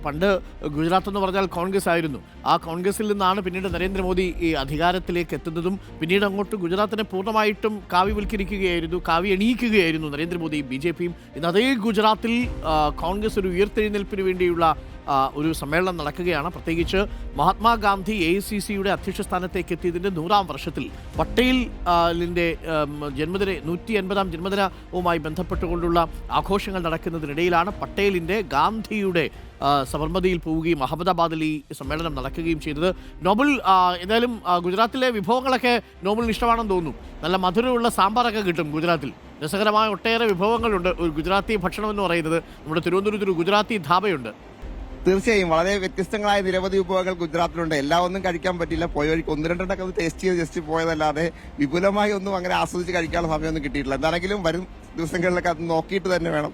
പണ്ട് ഗുജറാത്ത് എന്ന് പറഞ്ഞാൽ കോൺഗ്രസ് ആയിരുന്നു. ആ കോൺഗ്രസിൽ നിന്നാണ് പിന്നീട് നരേന്ദ്രമോദി ഈ അധികാരത്തിലേക്ക് എത്തുന്നതും പിന്നീട് അങ്ങോട്ട് ഗുജറാത്തിനെ പൂർണ്ണമായിട്ടും കാവ്യവൽക്കരിക്കുകയായിരുന്നു, എണീക്കുകയായിരുന്നു നരേന്ദ്രമോദിയും BJP-യും. ഇന്ന് അതേ ഗുജറാത്തിൽ കോൺഗ്രസ് ഒരു ഉയർത്തെഴുന്നേൽപ്പിന് വേണ്ടിയുള്ള ഒരു സമ്മേളനം നടക്കുകയാണ്. പ്രത്യേകിച്ച് മഹാത്മാഗാന്ധി AICC-യുടെ അധ്യക്ഷ സ്ഥാനത്തേക്ക് എത്തിയതിൻ്റെ 100-ാം വർഷത്തിൽ പട്ടേലിൻ്റെ 150-ാം ജന്മദിനവുമായി ബന്ധപ്പെട്ടുകൊണ്ടുള്ള ആഘോഷങ്ങൾ നടക്കുന്നതിനിടയിലാണ് പട്ടേലിൻ്റെ ഗാന്ധിയുടെ സബർമതിയിൽ പോവുകയും അഹമ്മദാബാദിൽ ഈ സമ്മേളനം നടക്കുകയും ചെയ്തത്. നോബൽ എന്തായാലും ഗുജറാത്തിലെ വിഭവങ്ങളൊക്കെ നോബലിന് ഇഷ്ടമാണെന്ന് തോന്നുന്നു. നല്ല മധുരമുള്ള സാമ്പാറൊക്കെ കിട്ടും ഗുജറാത്തിൽ. രസകരമായ ഒട്ടേറെ വിഭവങ്ങളുണ്ട്. ഒരു ഗുജറാത്തി ഭക്ഷണം എന്ന് പറയുന്നത് നമ്മുടെ തിരുവനന്തപുരത്ത് ഒരു ഗുജറാത്തി ധാബയുണ്ട്. തീർച്ചയായും വളരെ വ്യത്യസ്തങ്ങളായ നിരവധി വിഭവങ്ങൾ ഗുജറാത്തിലുണ്ട്. എല്ലാം ഒന്നും കഴിക്കാൻ പറ്റില്ല. പോയ വഴിക്ക് 1-2 ഒക്കെ ടേസ്റ്റ് ചെയ്ത് ജസ്റ്റ് പോയതല്ലാതെ വിപുലമായി ഒന്നും അങ്ങനെ ആസ്വദിച്ച് കഴിക്കാനുള്ള സമയമൊന്നും കിട്ടിയിട്ടില്ല. എന്താണെങ്കിലും വരും ദിവസങ്ങളിലൊക്കെ അത് നോക്കിയിട്ട് തന്നെ വേണം.